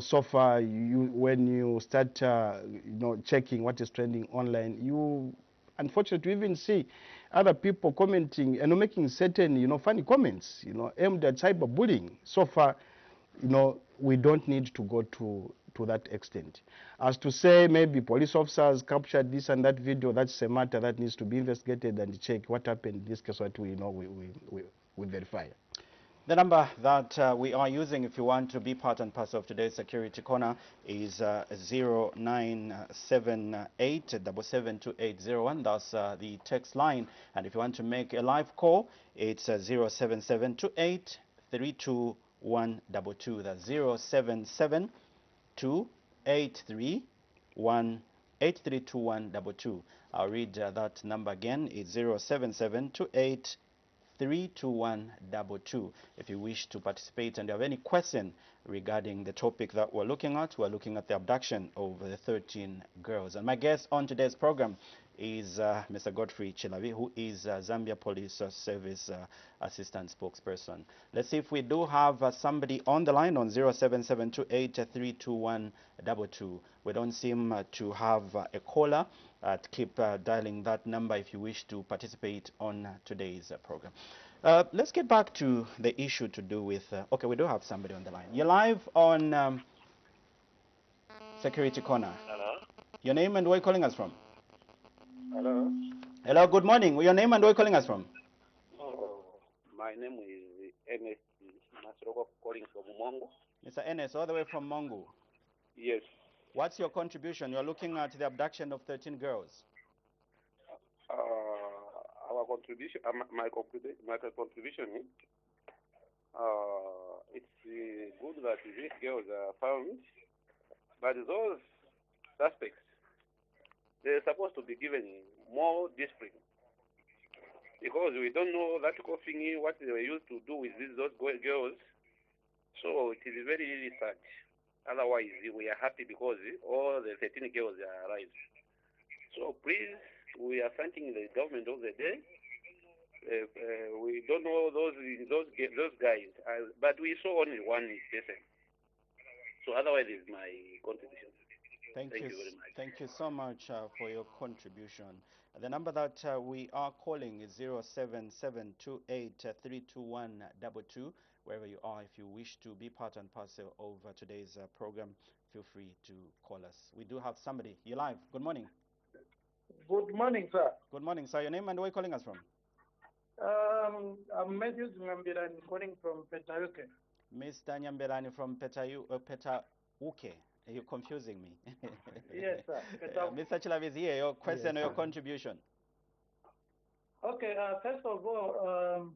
so far, when you start, checking what is trending online, you unfortunately even see other people commenting and making certain, funny comments, aimed at cyberbullying. So far, we don't need to go to that extent. As to say maybe police officers captured this and that video, that's a matter that needs to be investigated and check what happened in this case, what we verify. The number that we are using if you want to be part and parcel of today's Security Corner is 0978772801. That's the text line. And if you want to make a live call, it's 0772832 122. That's 0772831832122. I'll read that number again. It's 07728322122. If you wish to participate and you have any question regarding the topic that we're looking at the abduction of the 13 girls. And my guest on today's program is Mr. Godfrey Chilavi, who is Zambia Police Service Assistant Spokesperson. Let's see if we do have somebody on the line on 07728322122. We don't seem to have a caller. Keep dialing that number if you wish to participate on today's program. Let's get back to the issue to do with... okay, we do have somebody on the line. You're live on Security Corner. Hello? Your name and where you're calling us from? Hello? Hello, good morning. Your name and where you're calling us from? Oh, my name is Ernest Masroko, calling from Mongo. Mr. Enes, all the way from Mongo. Yes. What's your contribution? You're looking at the abduction of 13 girls. Our contribution, my contribution is, it's good that these girls are found, but those suspects, they're supposed to be given more discipline, because we don't know that coughing, what they were used to do with those girls. So it is very, really sad. Otherwise, we are happy because all the 13 girls are alive. So please, we are thanking the government of the day. We don't know those guys, but we saw only one person. So otherwise, is my contribution. Thank you very much. Thank you so much for your contribution. The number that we are calling is 07728322122. Wherever you are, if you wish to be part and parcel of today's program, feel free to call us. We do have somebody. You're live. Good morning. Good morning, sir. Good morning, sir. Your name and where are you calling us from? I'm Matthew Nyambirani, calling from Petauke. Mr. Nyambirani from Petauke. You're confusing me. Yes, sir. Mr. Chilavi is here. Your question or your contribution? Okay, first of all,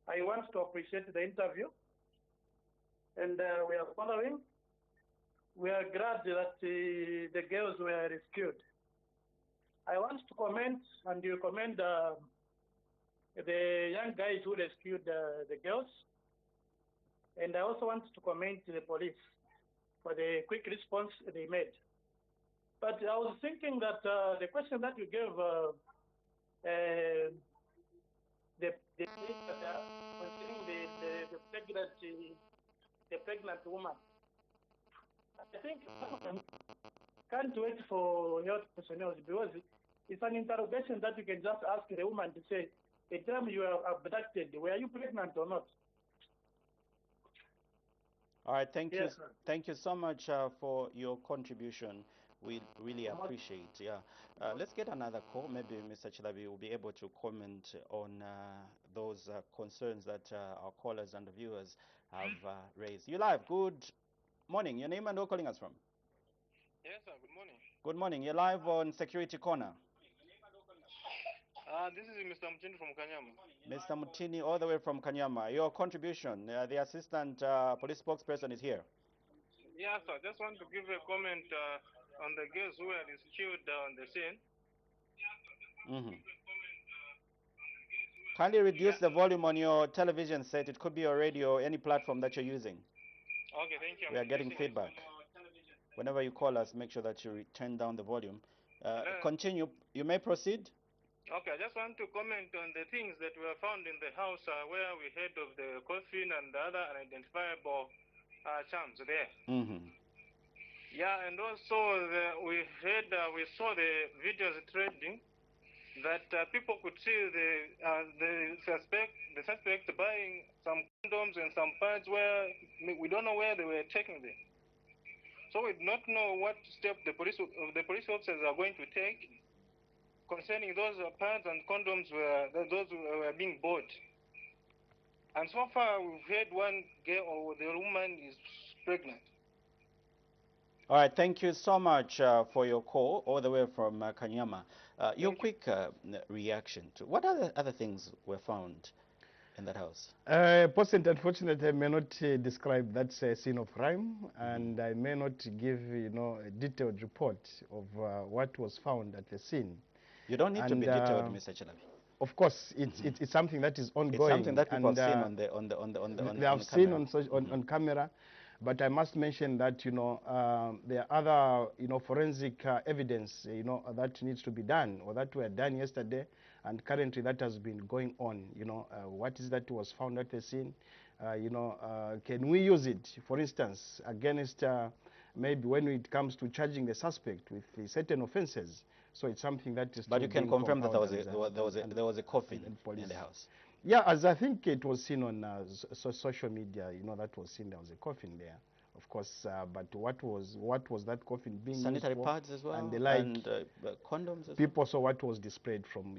I want to appreciate the interview, and we are following. We are glad that the girls were rescued. I want to comment, and you commend the young guys who rescued the girls, and I also want to commend the police for the quick response they made. But I was thinking that the question that you gave, concerning the pregnant woman, I think can't wait for health personnel, because it's an interrogation that you can just ask the woman to say, the time you were abducted, were you pregnant or not? All right, thank you. Sir. Thank you so much for your contribution. We really appreciate. Yeah. Let's get another call. Maybe Mr. Chilavi will be able to comment on those concerns that our callers and the viewers have raised. You live. Good morning. Your name and where calling us from? Yes, sir. Good morning. Good morning. You're live on Security Corner. This is Mr. Mutini from Kanyama. Mr. Mutini, all the way from Kanyama. Your contribution. The assistant police spokesperson is here. Yes, sir. Just want to give a comment on the girls who were rescued on the scene. Kindly reduce the volume on your television set. It could be your radio or any platform that you're using. Okay, thank you. We are getting feedback. Whenever you call us, make sure that you turn down the volume. Continue. You may proceed. Okay, I just want to comment on the things that were found in the house where we heard of the coffin and the other unidentifiable charms there. Yeah, and also we heard, we saw the videos trending that people could see the suspect buying some condoms and some pads where we don't know where they were taking them. So we do not know what step the police officers are going to take concerning those pads and condoms those were being bought. And so far we've heard one girl or the woman is pregnant. All right, thank you so much for your call all the way from Kanyama. Your quick reaction to what other things were found in that house? Person, unfortunately, I may not describe that scene of crime, and I may not give, a detailed report of what was found at the scene. You don't need to be detailed, Mr. Chilabi. Of course, it's something that is ongoing. It's something that people have seen on they have seen on camera, but I must mention that there are other forensic evidence that needs to be done or that were done yesterday, and currently that has been going on. What is that was found at the scene? Can we use it, for instance, against maybe when it comes to charging the suspect with certain offenses? So it's something that is. But you can confirm that there was a coffin in the house. Yeah, as I think it was seen on social media, that was seen there was a coffin there, of course. But what was that coffin being sanitary used for? pads as well, and the like, and condoms as people saw what was displayed from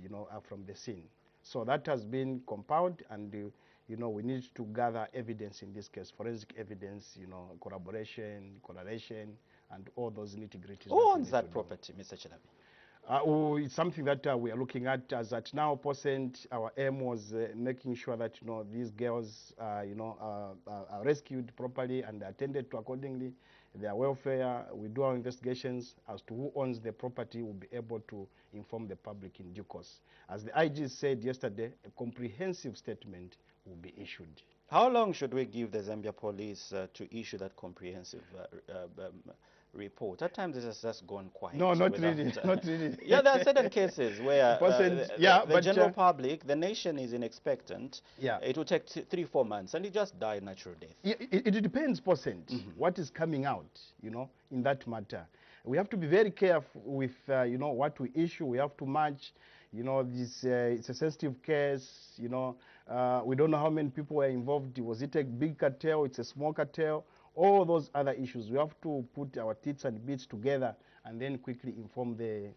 from the scene. So that has been compiled, and we need to gather evidence in this case, forensic evidence, corroboration, correlation, and all those nitty-gritties. Who owns that property, Mr. Chilabi? It's something that we are looking at. As at now, our aim was making sure that these girls are rescued properly and attended to accordingly. Their welfare. We do our investigations as to who owns the property. We'll be able to inform the public in due course. As the IG said yesterday, a comprehensive statement will be issued. How long should we give the Zambia police to issue that comprehensive report? At times it has just gone quiet. No, not really. Not really. Yeah, there are certain cases where the general public, the nation is expectant. Yeah. It will take 3-4 months, and it just died natural death. It depends, what is coming out, in that matter. We have to be very careful with, what we issue. We have to match, this. It's a sensitive case. We don't know how many people were involved. Was it a big cartel? It's a small cartel. All those other issues, we have to put our tits and bits together and then quickly inform the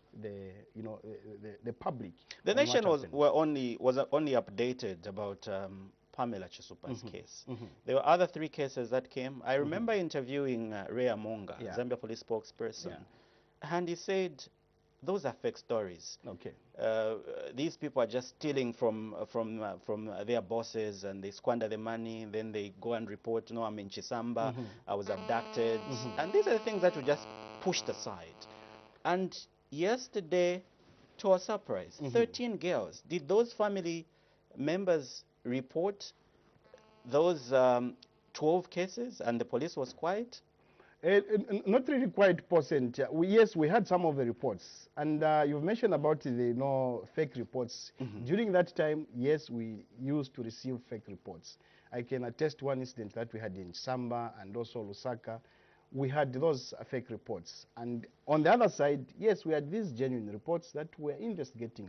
public. The nation was only updated about Pamela Chisupa's case. There were other 3 cases that came. I remember interviewing Ray Amonga, Zambia police spokesperson, and he said those are fake stories. Okay. These people are just stealing from their bosses, and they squander the money. Then they go and report, I'm in Chisamba, I was abducted. And these are the things that we just pushed aside. And yesterday, to our surprise, 13 girls. Did those family members report those 12 cases, and the police was quiet? Not really quite percent. Yes, we had some of the reports, and you've mentioned about the fake reports. During that time, yes, we used to receive fake reports. I can attest one incident that we had in Samba and also Lusaka. We had those fake reports, and on the other side, yes, we had these genuine reports that we're investigating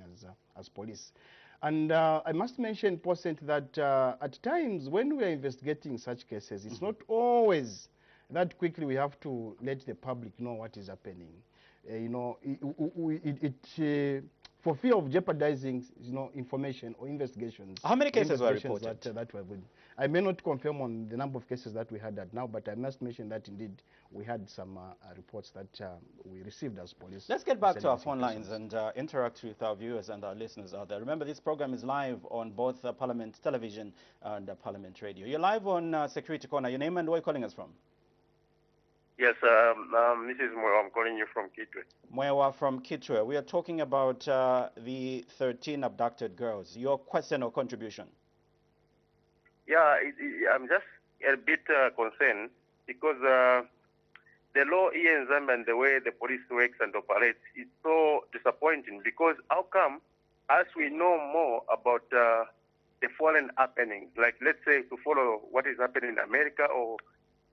as police. And I must mention, percent, that at times when we are investigating such cases, it's not always that quickly we have to let the public know what is happening. For fear of jeopardizing, information or investigations. How many cases were reported? That were good. I may not confirm on the number of cases that we had now, but I must mention that indeed we had some reports that we received as police. Let's get back to our phone lines and interact with our viewers and our listeners out there. Remember, this program is live on both Parliament Television and Parliament Radio. You're live on Security Corner. Your name and where are you calling us from? Yes, this is Mwewa. I'm calling you from Kitwe. Mwewa from Kitwe. We are talking about the 13 abducted girls. Your question or contribution? Yeah, I'm just a bit concerned because the law here in Zambia and the way the police works and operates is so disappointing because how come, as we know more about the foreign happenings, like let's say to follow what is happening in America or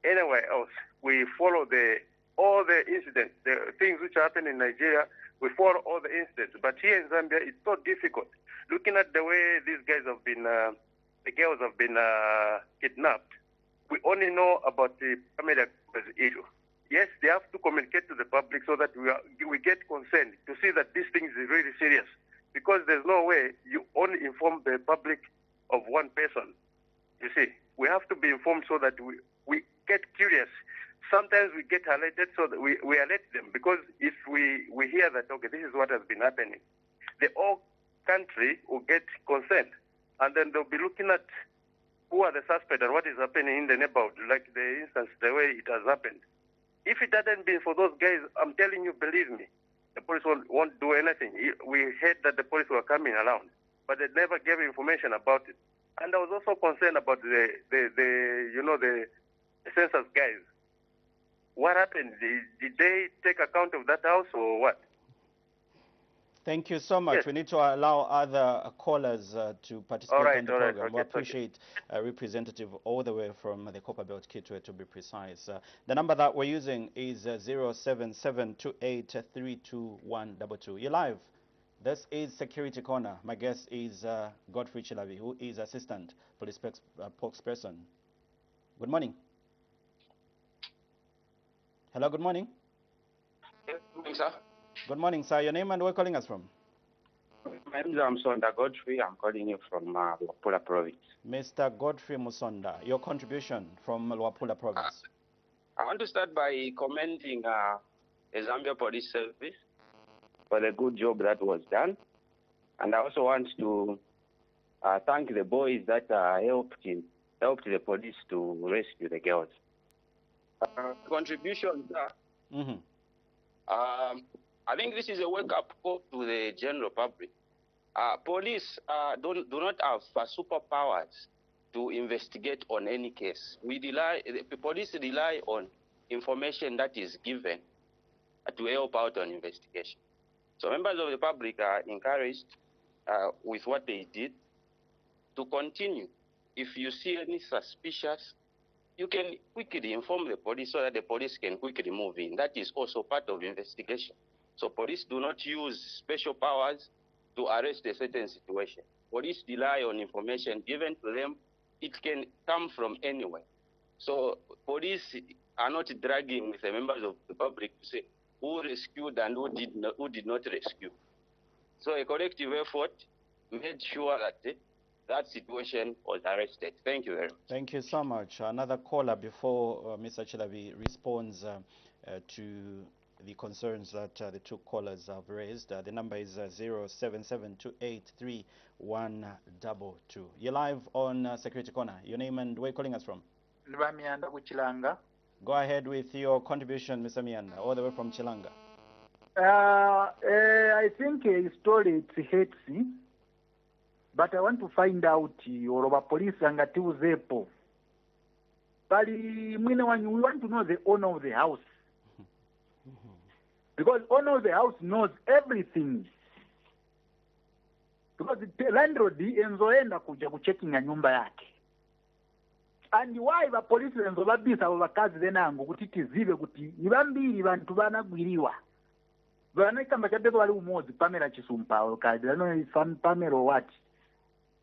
anywhere else, we follow the all the incidents, the things which happen in Nigeria, we follow all the incidents. But here in Zambia, it's so difficult. Looking at the way these guys have been, the girls have been kidnapped, we only know about the family issue. Yes, they have to communicate to the public so that we get consent to see that this thing is really serious. Because there's no way you only inform the public of one person. You see, we have to be informed so that we get curious. Sometimes we get alerted so that we alert them, because if we hear that, okay, this is what has been happening, the whole country will get consent, and then they'll be looking at who are the suspects and what is happening in the neighborhood, like the instance, the way it has happened. If it hadn't been for those guys, I'm telling you, believe me, the police won't do anything. We heard that the police were coming around, but they never gave information about it. And I was also concerned about the census guys. What happened? Did they take account of that house or what? Thank you so much. Yes. We need to allow other callers to participate on the program. Okay, We appreciate a representative all the way from the Copperbelt Kitwe, to be precise. The number that we're using is 07728322122. You're live. This is Security Corner. My guest is Godfrey Chilabi, who is Assistant Police Spokesperson. Good morning. Hello, good morning. Good morning, sir. Good morning, sir. Your name and where are you calling us from? My name is Musonda Godfrey. I'm calling you from Luapula Province. Mr. Godfrey Musonda, your contribution from Luapula Province. I want to start by commending the Zambia Police Service for the good job that was done. And I also want to thank the boys that helped the police to rescue the girls. Contributions, I think this is a wake-up call to the general public. Police do not have superpowers to investigate on any case. The police rely on information that is given to help out on investigation. So members of the public are encouraged with what they did to continue. If you see any suspicious, you can quickly inform the police so that the police can quickly move in. That is also part of investigation. So police do not use special powers to arrest a certain situation. Police rely on information given to them. It can come from anywhere. So police are not dragging with the members of the public to say who rescued and who did not rescue. So a collective effort made sure that that situation was arrested. Thank you very much. Thank you so much. Another caller before Mr. Chilabi responds to the concerns that the two callers have raised. The number is 077283122. You're live on Security Corner. Your name and where are you calling us from? Go ahead with your contribution, Mr. Mianda, all the way from Chilanga. I think a story it's hatesy, but I want to find out or police angatiuzepo. But we want to know the owner of the house. Because owner of the house knows everything. Because the landlord enzoenda kuja kuchecking a nyumba yake. And why the police enzobabisa abakazi benango kuti tizive kuti nibambiri bantu banagwiriwa. Bana kamba chabezo wali umozi Pamela Chisumpa kazi I don't know if Pamela or what.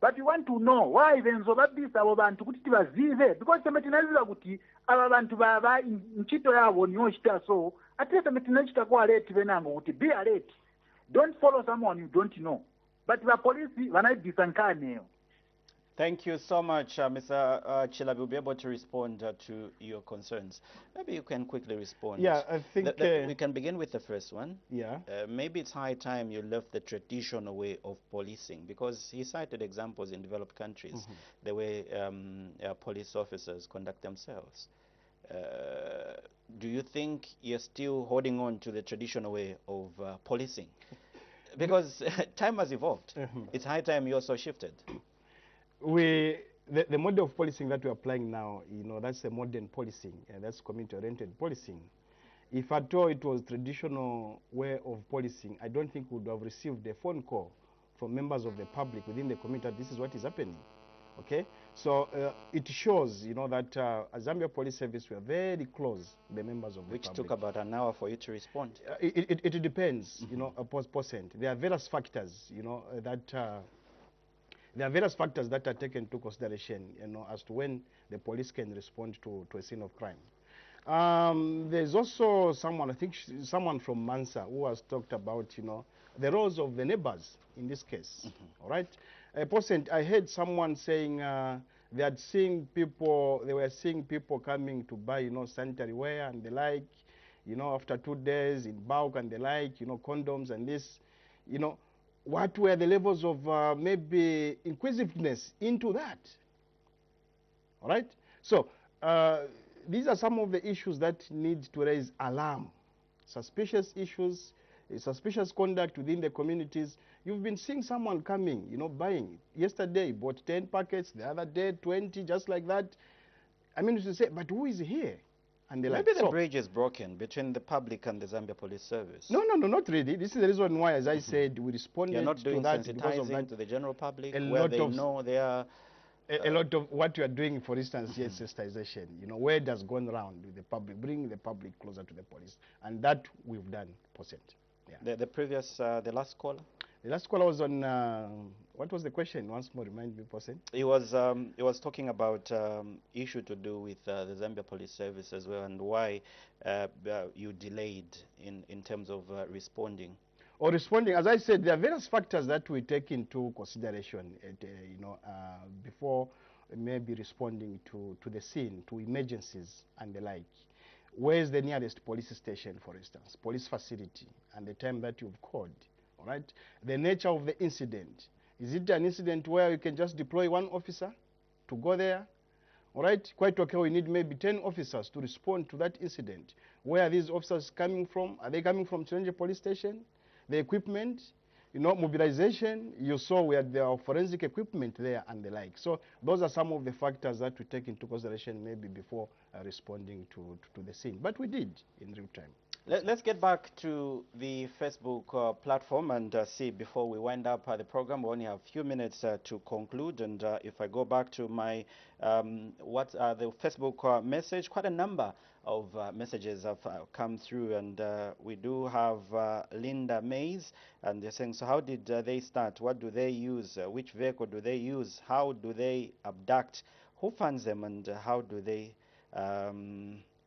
But you want to know why benzobabisa abo bantu kuti tibazive, because temetinazira kuti aba bantu baba nchito yabo niyo chita so atete metinachita kwa alert benango kuti be alert. Don't follow someone you don't know. But the police wanaibisa nkaneyo. Thank you so much, Mr. Chilabi. We'll be able to respond to your concerns. Maybe you can quickly respond. Yeah, I think we can begin with the first one. Yeah. Maybe it's high time you left the traditional way of policing, because he cited examples in developed countries, the way police officers conduct themselves. Do you think you're still holding on to the traditional way of policing? Because time has evolved. It's high time you also shifted. The model of policing that we're applying now, that's a modern policing, and that's community-oriented policing. If at all it was traditional way of policing, I don't think we would have received a phone call from members of the public within the community that this is what is happening. Okay? So it shows, you know, that as Zambia Police Service, we are very close to the members of the Which public. took about an hour for you to respond. It depends, you know, a percent. There are various factors, you know, there are various factors that are taken into consideration, you know, as to when the police can respond to a scene of crime. There's also someone, I think someone from Mansa, who has talked about, you know, the roles of the neighbors in this case. All right. I heard someone saying they were seeing people coming to buy, you know, sanitary wear and the like, you know, after 2 days in bulk and the like, you know, condoms and this, you know. What were the levels of maybe inquisitiveness into that? All right. So these are some of the issues that need to raise alarm. Suspicious issues, suspicious conduct within the communities. You've been seeing someone coming, you know, buying. Yesterday, bought 10 packets, the other day, 20, just like that. I mean, to say, but who is here? And they Maybe like, the bridge is broken between the public and the Zambia Police Service. No, not really. This is the reason why, as I said, we responded You're not doing to that because of sensitizing that. to the general public A where lot they of know they are... a lot of what you are doing, for instance, yes, sensitization, you know, word has gone around with the public, bringing the public closer to the police. And that we've done, percent. Yeah. The previous, the last caller? The last caller was on, what was the question? Once more, remind me, percent. He was talking about issue to do with the Zambia Police Service as well, and why you delayed in terms of responding. Or responding, as I said, there are various factors that we take into consideration, you know, before maybe responding to the scene, to emergencies and the like. Where is the nearest police station, for instance, police facility, and the time that you've called, all right? The nature of the incident. Is it an incident where you can just deploy one officer to go there? All right, quite okay, we need maybe 10 officers to respond to that incident. Where are these officers coming from? Are they coming from Challenge Police Station? The equipment, you know, mobilization, you saw where there are forensic equipment there and the like. So those are some of the factors that we take into consideration maybe before responding to the scene. But we did in real time. Let's get back to the Facebook platform and see, before we wind up the program, we only have a few minutes to conclude. And if I go back to my the Facebook message, quite a number of messages have come through, and we do have Linda Mays, and they're saying, so how did they start? What do they use? Which vehicle do they use? How do they abduct? Who funds them, and how do they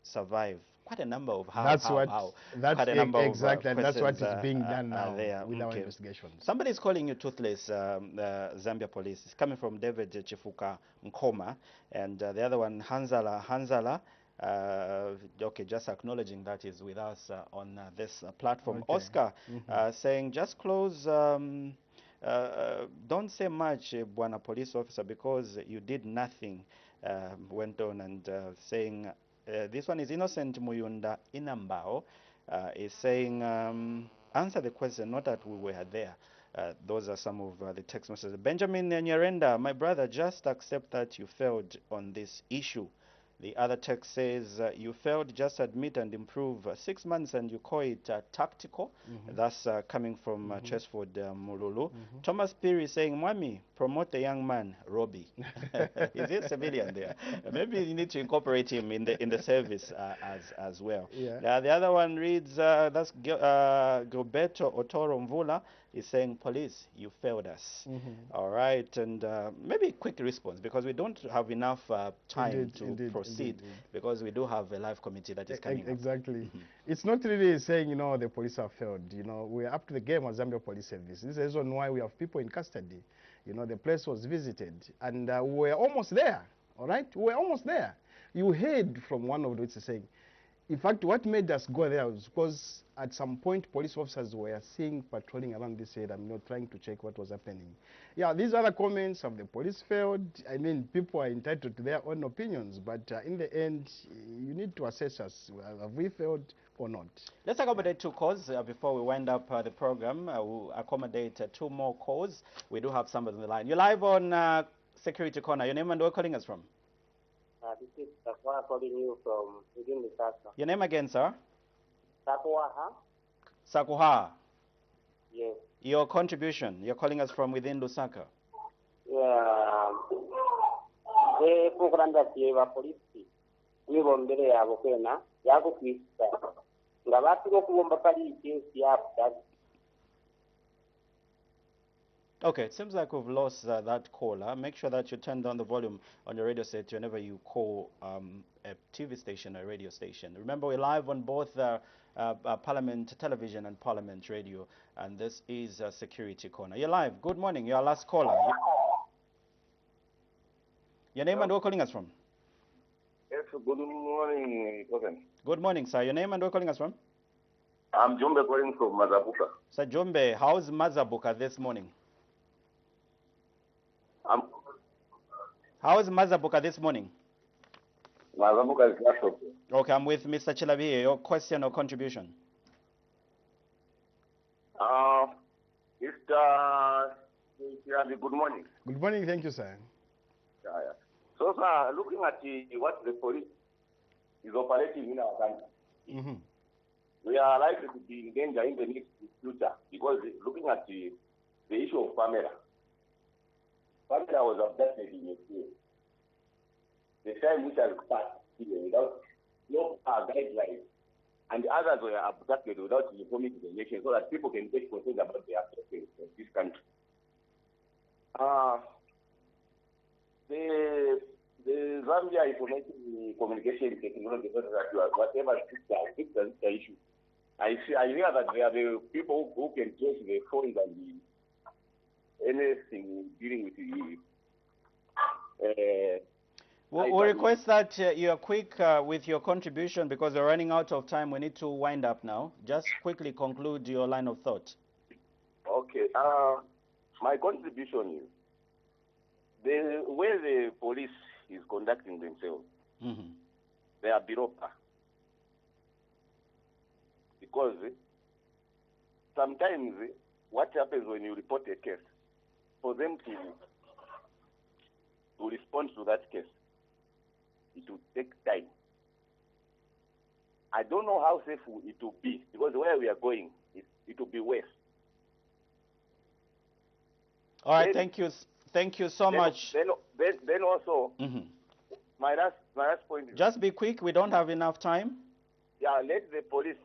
survive? Quite a number of That's exactly, and that's what is being done now with our investigations. Somebody's calling you toothless, Zambia Police. It's coming from David Chifuka Nkoma, and the other one, Hanzala. Okay, just acknowledging that is with us on this platform. Okay. Oscar saying, just close, don't say much, Bwana Police Officer, because you did nothing, went on, and saying, this one is Innocent Muyunda Inambao, is saying, answer the question, not that we were there. Those are some of the text messages. Benjamin Nyarenda, my brother, just accept that you failed on this issue. The other text says, you failed, just admit and improve. 6 months and you call it tactical. That's coming from Chesford Mululu. Thomas Peary saying, Mwami, promote the young man, Robbie. Is he a civilian there? Maybe you need to incorporate him in the service as well. Yeah. The other one reads, that's Gilberto Otoro Mvula is saying, police, you failed us. All right, and maybe a quick response, because we don't have enough time to proceed, because we do have a live committee that is coming Exactly. It's not really saying, you know, the police have failed. You know, we're up to the game as Zambia Police Service. This is the reason why we have people in custody. You know, the place was visited, and we're almost there, all right? We're almost there. You heard from one of the witnesses saying, in fact, what made us go there was because at some point police officers were seen patrolling around this area, you know, trying to check what was happening. Yeah, these other comments, have the police failed? I mean, people are entitled to their own opinions, but in the end, you need to assess us. Have we failed or not? Let's accommodate 2 calls before we wind up the program. We'll accommodate 2 more calls. We do have somebody on the line. You're live on Security Corner. Your name and where you're calling us from? This is Sakwa calling you from within Lusaka. Your name again, sir? Sakwaha. Sakuha. Yes. Your contribution. You're calling us from within Lusaka. Yeah. ate kukulanda tie ba polisi nibo mbere yabo kwena yako kwisa nga batuko kubomba pali kesi yapo. Okay, it seems like we've lost that caller. Make sure that you turn down the volume on your radio set whenever you call a TV station or radio station. Remember, we're live on both Parliament Television and Parliament Radio, and this is Security Corner. You're live. Good morning. You're our last caller. Your name and where calling us from? Yes, good morning, Cousin. Good morning, sir. Your name and where calling us from? I'm Jombe calling from Mazabuka. Sir Jombe, how's Mazabuka this morning? How is Mazabuka this morning? Mazabuka is not okay. Okay, I'm with Mr. Chilabi. Your question or contribution? Mr. Chilabi, good morning. Good morning. Thank you, sir. Yeah. So, sir, looking at what the police is operating in our country, we are likely to be in danger in the next future because looking at the issue of Pamela. Pamela was abducted in a field. The time which has passed without no guidelines, and others were abducted without informing the nation so that people can take control about the affairs of this country. The Zambia information communication technology, whatever fix the issue. I hear that there are the people who can trace the phones and anything dealing with the. We'll request that you are quick with your contribution because we're running out of time. We need to wind up now. Just quickly conclude your line of thought. Okay. My contribution is the way the police is conducting themselves. They are below par. Because sometimes what happens when you report a case, for them to respond to that case, it will take time. I don't know how safe it will be because where we are going, it will be worse. All right, thank you so much. Then also, my last point is... Just be quick, we don't have enough time. Yeah, let the police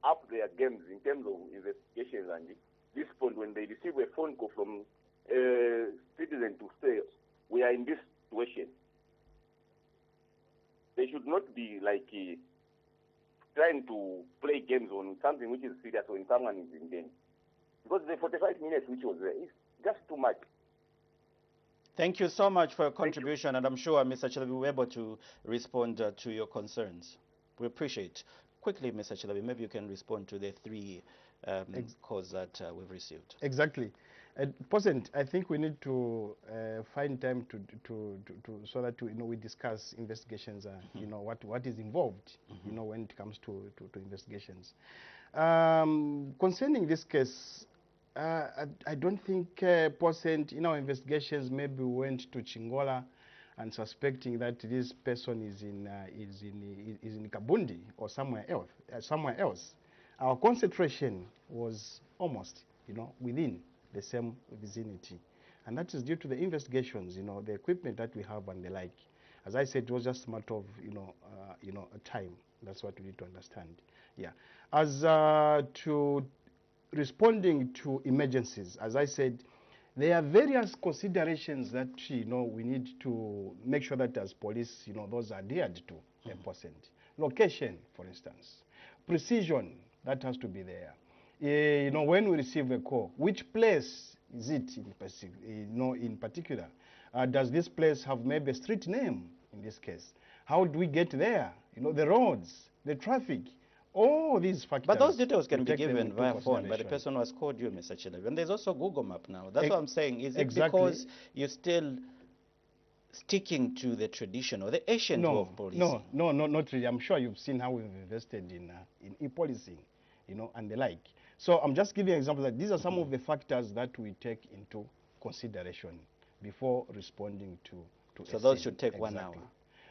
up their games in terms of investigations and respond when they receive a phone call from a citizen to say, we are in this situation. They should not be like trying to play games on something which is serious when someone is in danger. Because the 45 minutes which was there is just too much. Thank you so much for your contribution, and I'm sure Mr. Chilabi will be able to respond to your concerns. We appreciate. Quickly, Mr. Chilabi, maybe you can respond to the three calls that we've received. Exactly. President, I think we need to find time to so that we discuss investigations. What is involved. When it comes to investigations. Concerning this case, I don't think President, in our investigations, maybe we went to Chingola and suspecting that this person is in Kabundi or somewhere else. Our concentration was almost, within the same vicinity, and that is due to the investigations, the equipment that we have and the like. As I said, it was just a matter of, time. That's what we need to understand. Yeah. As to responding to emergencies, as I said, there are various considerations that we need to make sure that as police, those are adhered to. Location, for instance, precision that has to be there. When we receive a call, which place is it in particular? Does this place have maybe a street name in this case? How do we get there? The roads, the traffic. All these factors. But those details can be given via phone by the person who has called you, Mr. Chilabi. And there's also Google Map now. That's what I'm saying. Is it because you're still sticking to the tradition or the ancient way of policing? No, not really. I'm sure you've seen how we've invested in e-policing, and the like. So I'm just giving an example that these are some of the factors that we take into consideration before responding to. So those should take 1 hour.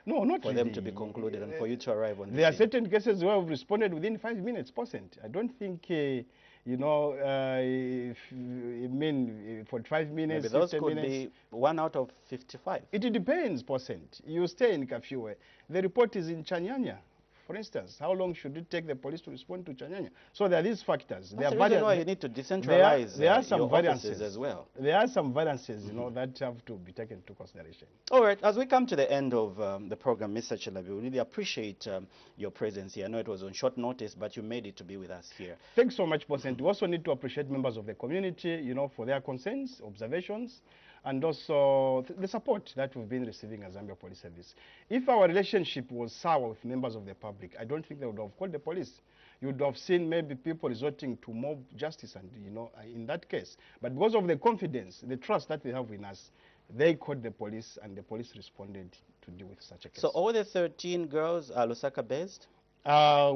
No, not for really. them to be concluded and for you to arrive on the There are scene? certain cases where we've responded within 5 minutes, percent. I don't think, you know, if, I mean, for 5 minutes, Maybe those 15 could minutes. be 1 out of 55. It depends, percent. You stay in Kafue. The report is in Chanyanya. For instance, how long should it take the police to respond to Chanyanya? So there are these factors. That's the reason why you need to decentralize there are some your variances offices as well. There are some variances, you know, that have to be taken into consideration. All right, as we come to the end of the program, Mr. Chilabi, we really appreciate your presence here. I know it was on short notice, but you made it to be with us here. Thanks so much, President. We also need to appreciate members of the community, you know, for their concerns, observations, and also the support that we've been receiving as Zambia Police Service. If our relationship was sour with members of the public, I don't think they would have called the police. You would have seen maybe people resorting to mob justice, and, you know, in that case. But because of the confidence, the trust that they have in us, they called the police, and the police responded to deal with such a case. So all the 13 girls are Lusaka-based?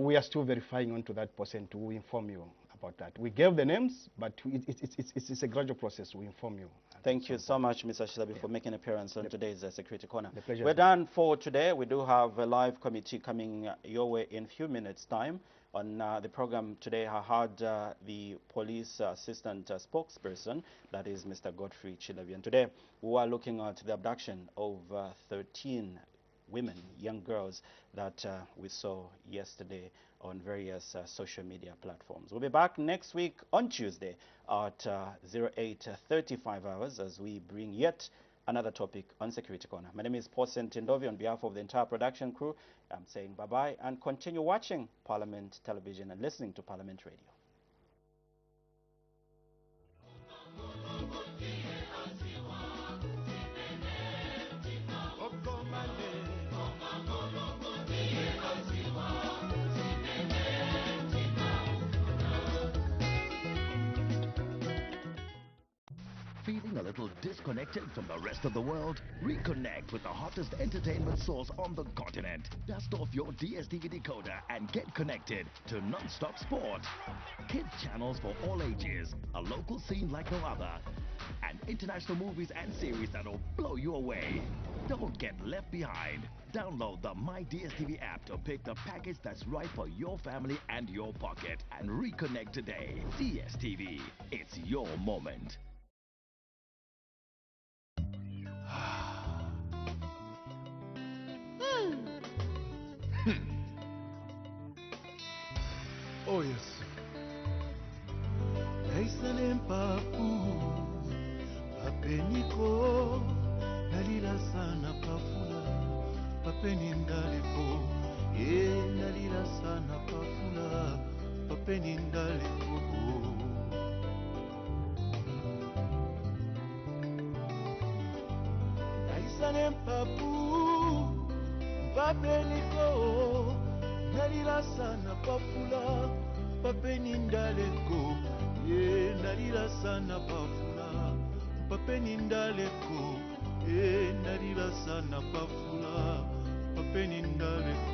We are still verifying onto that person to inform you about that. We gave the names, but it's a gradual process. We inform you. Thank you so much, Mr. Shilabi, for making an appearance on today's Security Corner. The pleasure. We're done for today. We do have a live committee coming your way in a few minutes' time. On the program today, I had the police assistant spokesperson, that is Mr. Godfrey Chilabi. And today, we are looking at the abduction of 13 women, young girls, that we saw yesterday on various social media platforms. We'll be back next week on Tuesday at 08:35 hours as we bring yet another topic on Security Corner. My name is Paulson Tindovi. On behalf of the entire production crew, I'm saying bye-bye and continue watching Parliament Television and listening to Parliament Radio. Feeling a little disconnected from the rest of the world? Reconnect with the hottest entertainment source on the continent. Dust off your DSTV decoder and get connected to non-stop sport. Kids channels for all ages, a local scene like no other, and international movies and series that'll blow you away. Don't get left behind. Download the My DSTV app to pick the package that's right for your family and your pocket. And reconnect today. DSTV, it's your moment. Oh yes. Naisane mpapu papeniko nalila sana pafula papeni ndaleko nalila sana pafula papeni ndaleko naisane mpapu papeniko nalila sana pafula papeni ndaleko nalila sana pafula papeni ndaleko nalila sana pafula papeni ndaleko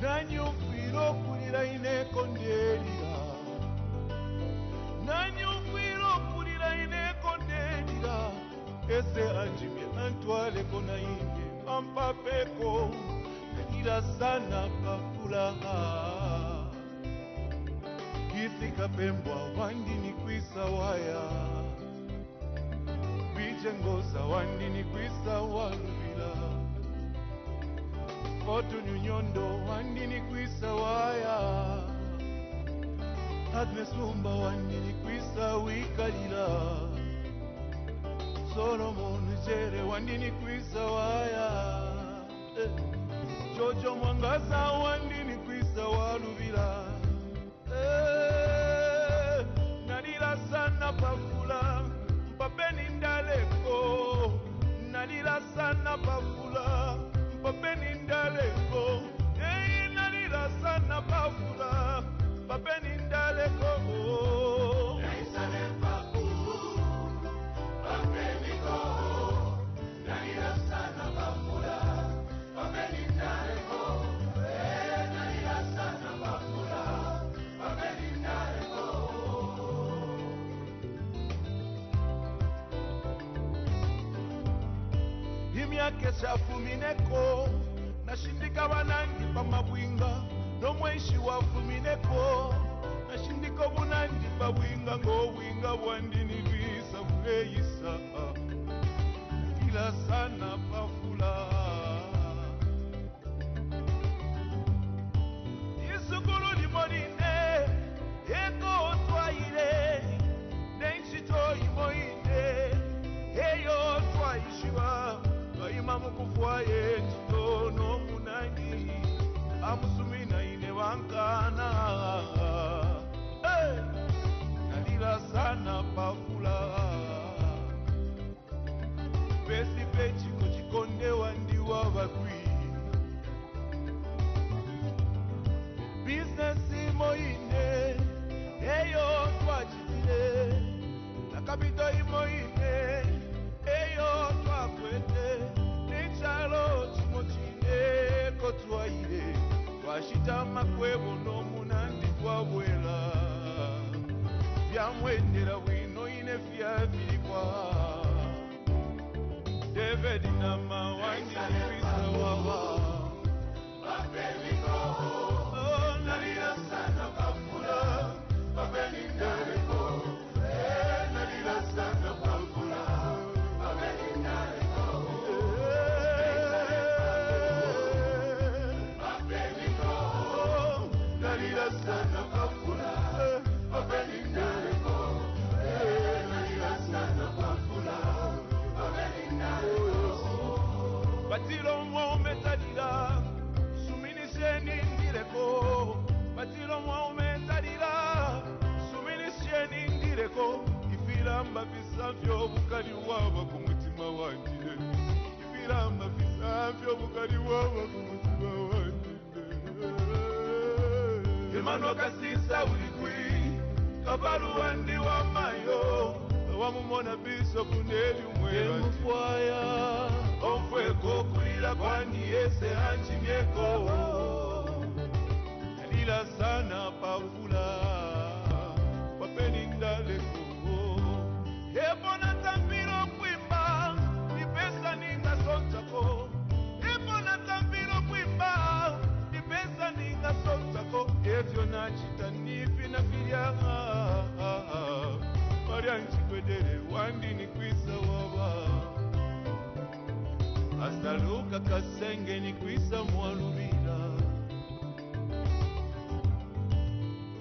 nanyufiro kulira ineko ndelira nanyufiro kulira ineko ndelira ese anjimye antwale kona inge ampapeko nalila sana pafula kisi kapembwa wandini kwisa waya kwijengoza wandini kwisa waluvila kotu nyunyondo wandini kwisa waya Agnesumba wandini kwisa wikalila Solomon Jere wandini kwisa waya Jojo Mwangaza wandini kwisa waluvila Nalila sana pafula mpapeni ndaleko Nalila sana pafula mpapeni ndaleko Nalila sana pafula mpapeni ndaleko myaka shafumineko nashindika banangi pamabwinga nomweshi wafumineko nashindika bunangi pabwinga ngobwinga bwandinibisa bweyisa kila sana pafula isukulu limonine eko twaile nenshito imoine eyo twaishiwa twaima mukufwaye ntitono munangi amusumina ine bankana nalila sana pafula pesi pechiko chikondewa ndiwa bakwi business imoine eyo twachitile nakabito imoine eyo twakwete nechalo chimochine kotwaile twashita makwebo nomunandi twabwela vyamwendera bwino ine vyabilikwa David na mawandi nipisa wawa oh nalila sana kafula babeli ndareko nalila sana kafula babeli ndareko nalila sana kafula babeli ndareko nalila sana kafula babeli ndareko batilo mwome talila suminisheni ndireko batilo mwome talila suminisheni ndireko ifilamba visavyo bukali waba kumutima wanjile ifilamba visavyo bukali waba kumutima wanjile Emmanuel kasisa ulikwi kabalu wandi wa mayo wamumona biso kuneli umwela mufwaya omfweko kulila kwani yese hanchimyeko nalila sana pafula papeni ndaleko ebona tambiro kwimba nipesa ninga sontako ebona tambiro kwimba nipesa ninga sontako evyo nachita nifi na filyanga Maria nchikwedere wandi ni kwisa waba Astaluka kasenge ni kwisa mwalubila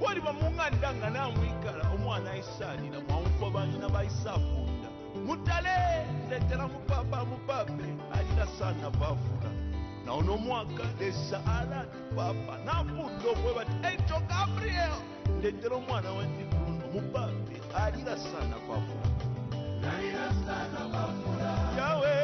Wali bamungandanga na mwikala omwana isali na mwamfwa banina baisafunda Mutale letera mupapa mupape alina sana bafuna Na ono mwaka desa ala papa na puto kwebati Eito Gabriel letera mwana wandi mupape alila sana pafula nalila sana pafula Yahweh